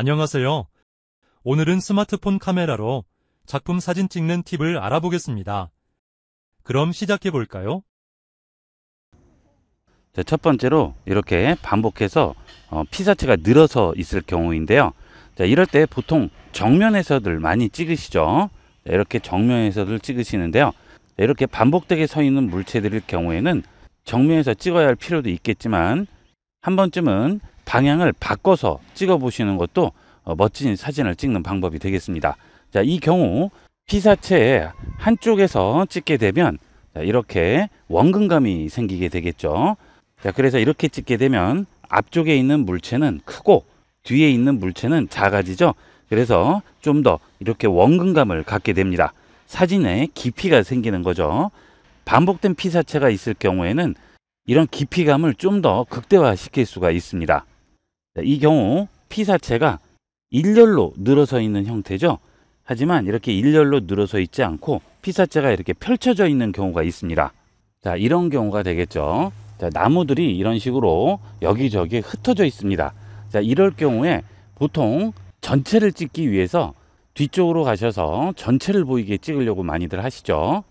안녕하세요. 오늘은 스마트폰 카메라로 작품 사진 찍는 팁을 알아보겠습니다. 그럼 시작해 볼까요? 자, 첫 번째로 이렇게 반복해서 피사체가 늘어서 있을 경우인데요. 자, 이럴 때 보통 정면에서들 많이 찍으시죠. 자, 이렇게 정면에서들 찍으시는데요. 자, 이렇게 반복되게 서 있는 물체들일 경우에는 정면에서 찍어야 할 필요도 있겠지만 한 번쯤은 방향을 바꿔서 찍어 보시는 것도 멋진 사진을 찍는 방법이 되겠습니다. 자, 이 경우 피사체의 한쪽에서 찍게 되면 자, 이렇게 원근감이 생기게 되겠죠. 자, 그래서 이렇게 찍게 되면 앞쪽에 있는 물체는 크고 뒤에 있는 물체는 작아지죠. 그래서 좀 더 이렇게 원근감을 갖게 됩니다. 사진에 깊이가 생기는 거죠. 반복된 피사체가 있을 경우에는 이런 깊이감을 좀 더 극대화 시킬 수가 있습니다. 자, 이 경우 피사체가 일렬로 늘어서 있는 형태죠. 하지만 이렇게 일렬로 늘어서 있지 않고 피사체가 이렇게 펼쳐져 있는 경우가 있습니다. 자, 이런 경우가 되겠죠. 자, 나무들이 이런 식으로 여기저기 흩어져 있습니다. 자, 이럴 경우에 보통 전체를 찍기 위해서 뒤쪽으로 가셔서 전체를 보이게 찍으려고 많이들 하시죠.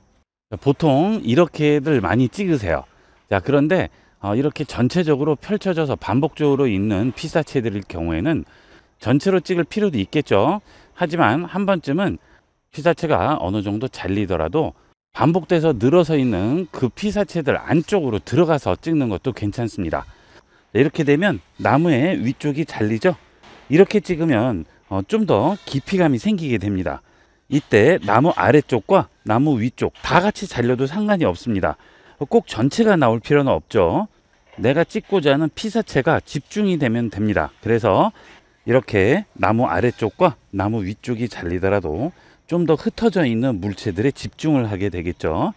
자, 보통 이렇게들 많이 찍으세요. 자, 그런데 이렇게 전체적으로 펼쳐져서 반복적으로 있는 피사체들일 경우에는 전체로 찍을 필요도 있겠죠. 하지만 한 번쯤은 피사체가 어느 정도 잘리더라도 반복돼서 늘어서 있는 그 피사체들 안쪽으로 들어가서 찍는 것도 괜찮습니다. 이렇게 되면 나무의 위쪽이 잘리죠. 이렇게 찍으면 좀 더 깊이감이 생기게 됩니다. 이때 나무 아래쪽과 나무 위쪽 다 같이 잘려도 상관이 없습니다. 꼭 전체가 나올 필요는 없죠. 내가 찍고자 하는 피사체가 집중이 되면 됩니다. 그래서 이렇게 나무 아래쪽과 나무 위쪽이 잘리더라도 좀 더 흩어져 있는 물체들에 집중을 하게 되겠죠.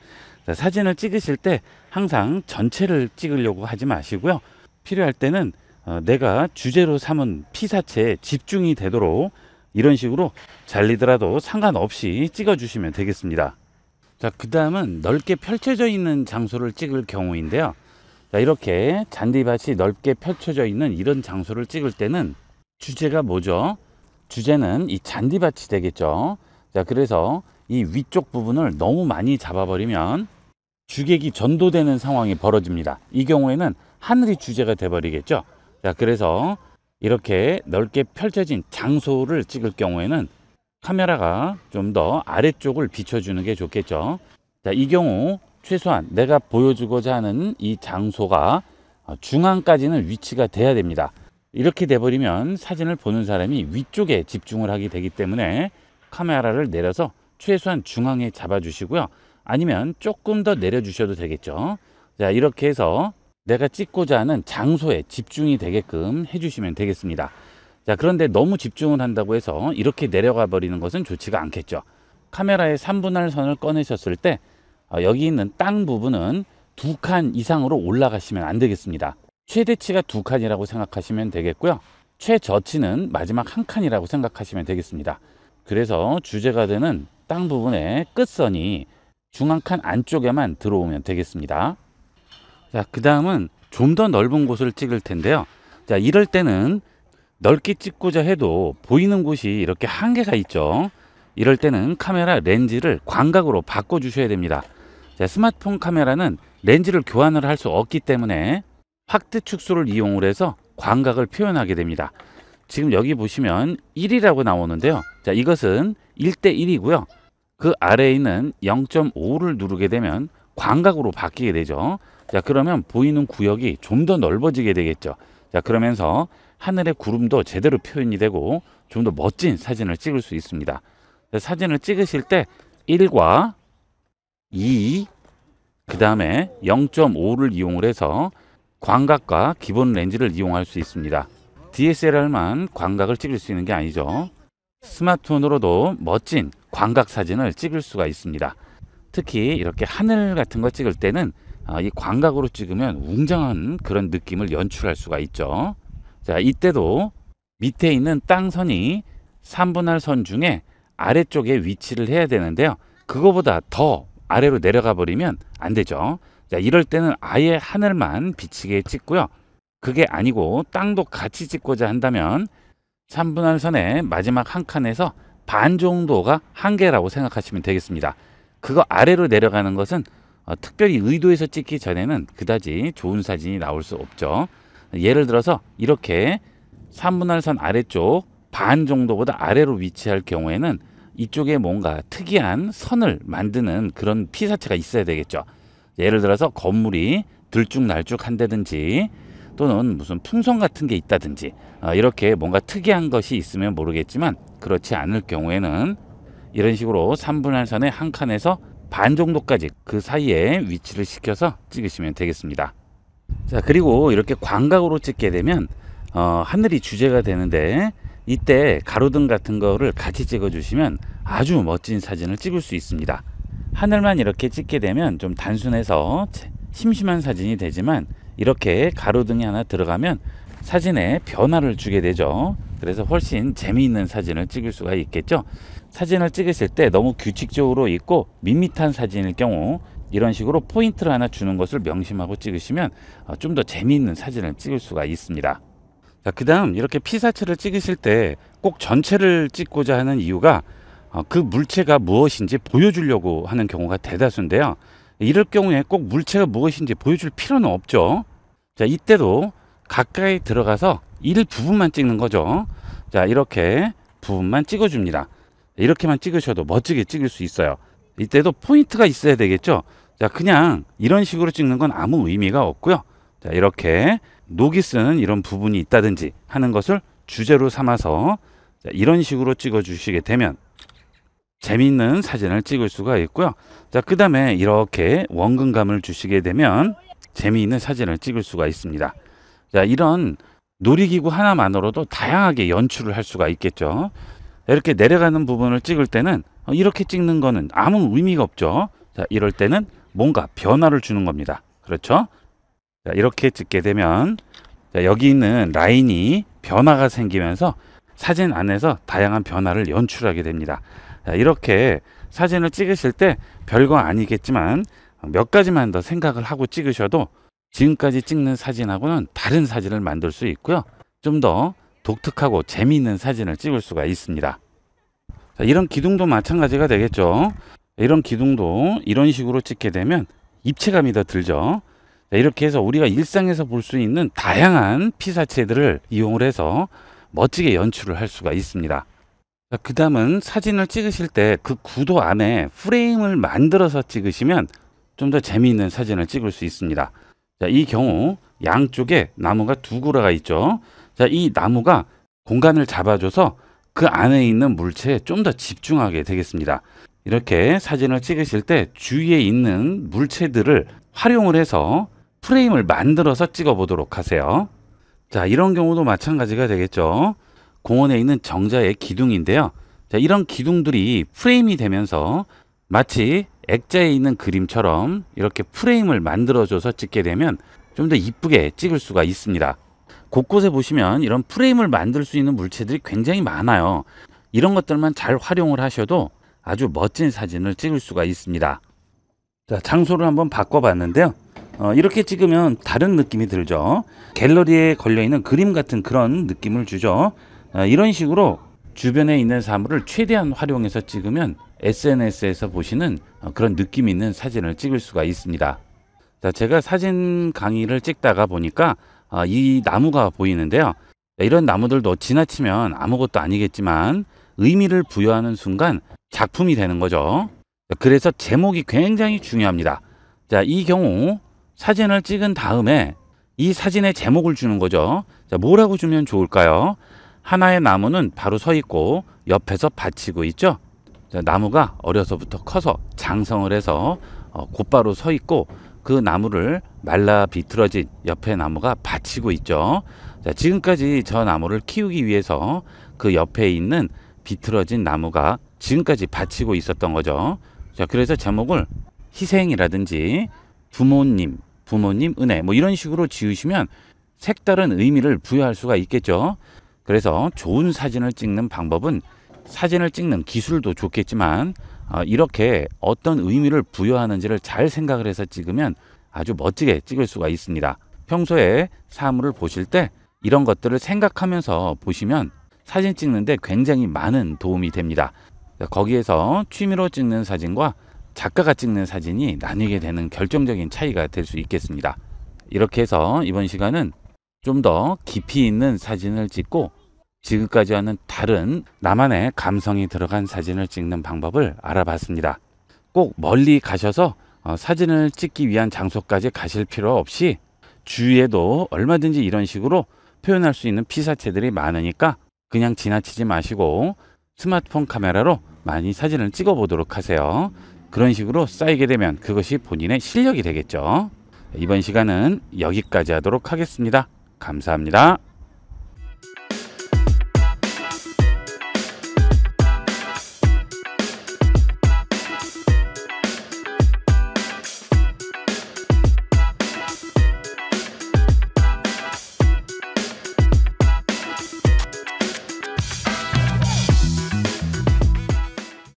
자, 사진을 찍으실 때 항상 전체를 찍으려고 하지 마시고요. 필요할 때는 내가 주제로 삼은 피사체에 집중이 되도록 이런 식으로 잘리더라도 상관없이 찍어주시면 되겠습니다. 자, 그 다음은 넓게 펼쳐져 있는 장소를 찍을 경우인데요. 자, 이렇게 잔디밭이 넓게 펼쳐져 있는 이런 장소를 찍을 때는 주제가 뭐죠? 주제는 이 잔디밭이 되겠죠. 자, 그래서 이 위쪽 부분을 너무 많이 잡아버리면 주객이 전도되는 상황이 벌어집니다. 이 경우에는 하늘이 주제가 돼버리겠죠. 자, 그래서 이렇게 넓게 펼쳐진 장소를 찍을 경우에는 카메라가 좀 더 아래쪽을 비춰주는 게 좋겠죠. 자, 이 경우 최소한 내가 보여주고자 하는 이 장소가 중앙까지는 위치가 돼야 됩니다. 이렇게 돼버리면 사진을 보는 사람이 위쪽에 집중을 하게 되기 때문에 카메라를 내려서 최소한 중앙에 잡아주시고요. 아니면 조금 더 내려주셔도 되겠죠. 자, 이렇게 해서 내가 찍고자 하는 장소에 집중이 되게끔 해주시면 되겠습니다. 자, 그런데 너무 집중을 한다고 해서 이렇게 내려가 버리는 것은 좋지가 않겠죠. 카메라의 3분할 선을 꺼내셨을 때 여기 있는 땅 부분은 2칸 이상으로 올라가시면 안 되겠습니다. 최대치가 2칸이라고 생각하시면 되겠고요. 최저치는 마지막 1칸이라고 생각하시면 되겠습니다. 그래서 주제가 되는 땅 부분의 끝선이 중앙칸 안쪽에만 들어오면 되겠습니다. 자, 그 다음은 좀 더 넓은 곳을 찍을 텐데요. 자, 이럴 때는 넓게 찍고자 해도 보이는 곳이 이렇게 한계가 있죠. 이럴 때는 카메라 렌즈를 광각으로 바꿔 주셔야 됩니다. 자, 스마트폰 카메라는 렌즈를 교환을 할 수 없기 때문에 확대 축소를 이용을 해서 광각을 표현하게 됩니다. 지금 여기 보시면 1이라고 나오는데요. 자, 이것은 1:1이고요. 그 아래에 있는 0.5를 누르게 되면 광각으로 바뀌게 되죠. 자, 그러면 보이는 구역이 좀 더 넓어지게 되겠죠. 자, 그러면서 하늘의 구름도 제대로 표현이 되고 좀 더 멋진 사진을 찍을 수 있습니다. 자, 사진을 찍으실 때 1과 2, 그 다음에 0.5를 이용을 해서 광각과 기본 렌즈를 이용할 수 있습니다. DSLR만 광각을 찍을 수 있는 게 아니죠. 스마트폰으로도 멋진 광각 사진을 찍을 수가 있습니다. 특히 이렇게 하늘 같은 거 찍을 때는 이 광각으로 찍으면 웅장한 그런 느낌을 연출할 수가 있죠. 자, 이때도 밑에 있는 땅선이 3분할 선 중에 아래쪽에 위치를 해야 되는데요. 그거보다 더 아래로 내려가 버리면 안 되죠. 자, 이럴 때는 아예 하늘만 비치게 찍고요. 그게 아니고 땅도 같이 찍고자 한다면 3분할 선의 마지막 한 칸에서 반 정도가 한계라고 생각하시면 되겠습니다. 그거 아래로 내려가는 것은 특별히 의도해서 찍기 전에는 그다지 좋은 사진이 나올 수 없죠. 예를 들어서 이렇게 3분할 선 아래쪽 반 정도보다 아래로 위치할 경우에는 이쪽에 뭔가 특이한 선을 만드는 그런 피사체가 있어야 되겠죠. 예를 들어서 건물이 들쭉날쭉한다든지 또는 무슨 풍선 같은 게 있다든지 이렇게 뭔가 특이한 것이 있으면 모르겠지만, 그렇지 않을 경우에는 이런 식으로 3분할 선의 한 칸에서 반 정도까지 그 사이에 위치를 시켜서 찍으시면 되겠습니다. 자, 그리고 이렇게 광각으로 찍게 되면 하늘이 주제가 되는데, 이때 가로등 같은 거를 같이 찍어 주시면 아주 멋진 사진을 찍을 수 있습니다. 하늘만 이렇게 찍게 되면 좀 단순해서 심심한 사진이 되지만, 이렇게 가로등이 하나 들어가면 사진에 변화를 주게 되죠. 그래서 훨씬 재미있는 사진을 찍을 수가 있겠죠. 사진을 찍으실 때 너무 규칙적으로 있고 밋밋한 사진일 경우 이런 식으로 포인트를 하나 주는 것을 명심하고 찍으시면 좀 더 재미있는 사진을 찍을 수가 있습니다. 자, 그 다음 이렇게 피사체를 찍으실 때 꼭 전체를 찍고자 하는 이유가 그 물체가 무엇인지 보여주려고 하는 경우가 대다수인데요. 이럴 경우에 꼭 물체가 무엇인지 보여줄 필요는 없죠. 자, 이때도 가까이 들어가서 일부분만 찍는 거죠. 자, 이렇게 부분만 찍어줍니다. 이렇게만 찍으셔도 멋지게 찍을 수 있어요. 이때도 포인트가 있어야 되겠죠. 자, 그냥 이런 식으로 찍는 건 아무 의미가 없고요. 자, 이렇게 녹이 쓴 이런 부분이 있다든지 하는 것을 주제로 삼아서 이런 식으로 찍어 주시게 되면 재미있는 사진을 찍을 수가 있고요. 자, 그 다음에 이렇게 원근감을 주시게 되면 재미있는 사진을 찍을 수가 있습니다. 자, 이런 놀이기구 하나만으로도 다양하게 연출을 할 수가 있겠죠. 이렇게 내려가는 부분을 찍을 때는 이렇게 찍는 거는 아무 의미가 없죠. 자, 이럴 때는 뭔가 변화를 주는 겁니다. 그렇죠? 자, 이렇게 찍게 되면 여기 있는 라인이 변화가 생기면서 사진 안에서 다양한 변화를 연출하게 됩니다. 자, 이렇게 사진을 찍으실 때 별거 아니겠지만 몇 가지만 더 생각을 하고 찍으셔도 지금까지 찍는 사진하고는 다른 사진을 만들 수 있고요. 좀 더 독특하고 재미있는 사진을 찍을 수가 있습니다. 자, 이런 기둥도 마찬가지가 되겠죠. 이런 기둥도 이런 식으로 찍게 되면 입체감이 더 들죠. 자, 이렇게 해서 우리가 일상에서 볼 수 있는 다양한 피사체들을 이용을 해서 멋지게 연출을 할 수가 있습니다. 그 다음은 사진을 찍으실 때 그 구도 안에 프레임을 만들어서 찍으시면 좀 더 재미있는 사진을 찍을 수 있습니다. 자, 이 경우 양쪽에 나무가 두 그루가 있죠. 자, 이 나무가 공간을 잡아줘서 그 안에 있는 물체에 좀 더 집중하게 되겠습니다. 이렇게 사진을 찍으실 때 주위에 있는 물체들을 활용을 해서 프레임을 만들어서 찍어 보도록 하세요. 자, 이런 경우도 마찬가지가 되겠죠. 공원에 있는 정자의 기둥인데요. 자, 이런 기둥들이 프레임이 되면서 마치 액자에 있는 그림처럼 이렇게 프레임을 만들어줘서 찍게 되면 좀 더 이쁘게 찍을 수가 있습니다. 곳곳에 보시면 이런 프레임을 만들 수 있는 물체들이 굉장히 많아요. 이런 것들만 잘 활용을 하셔도 아주 멋진 사진을 찍을 수가 있습니다. 자, 장소를 한번 바꿔봤는데요. 이렇게 찍으면 다른 느낌이 들죠. 갤러리에 걸려있는 그림 같은 그런 느낌을 주죠. 이런 식으로 주변에 있는 사물을 최대한 활용해서 찍으면 SNS에서 보시는 그런 느낌 있는 사진을 찍을 수가 있습니다. 자, 제가 사진 강의를 찍다가 보니까 이 나무가 보이는데요. 이런 나무들도 지나치면 아무것도 아니겠지만 의미를 부여하는 순간 작품이 되는 거죠. 그래서 제목이 굉장히 중요합니다. 자, 이 경우 사진을 찍은 다음에 이 사진의 제목을 주는 거죠. 자, 뭐라고 주면 좋을까요? 하나의 나무는 바로 서 있고 옆에서 받치고 있죠. 자, 나무가 어려서부터 커서 장성을 해서 곧바로 서 있고 그 나무를 말라 비틀어진 옆에 나무가 받치고 있죠. 자, 지금까지 저 나무를 키우기 위해서 그 옆에 있는 비틀어진 나무가 지금까지 받치고 있었던 거죠. 자, 그래서 제목을 희생이라든지 부모님 은혜 뭐 이런 식으로 지으시면 색다른 의미를 부여할 수가 있겠죠. 그래서 좋은 사진을 찍는 방법은 사진을 찍는 기술도 좋겠지만 이렇게 어떤 의미를 부여하는지를 잘 생각을 해서 찍으면 아주 멋지게 찍을 수가 있습니다. 평소에 사물을 보실 때 이런 것들을 생각하면서 보시면 사진 찍는데 굉장히 많은 도움이 됩니다. 거기에서 취미로 찍는 사진과 작가가 찍는 사진이 나뉘게 되는 결정적인 차이가 될 수 있겠습니다. 이렇게 해서 이번 시간은 좀 더 깊이 있는 사진을 찍고 지금까지와는 다른 나만의 감성이 들어간 사진을 찍는 방법을 알아봤습니다. 꼭 멀리 가셔서 사진을 찍기 위한 장소까지 가실 필요 없이 주위에도 얼마든지 이런 식으로 표현할 수 있는 피사체들이 많으니까 그냥 지나치지 마시고 스마트폰 카메라로 많이 사진을 찍어 보도록 하세요. 그런 식으로 쌓이게 되면 그것이 본인의 실력이 되겠죠. 이번 시간은 여기까지 하도록 하겠습니다. 감사합니다.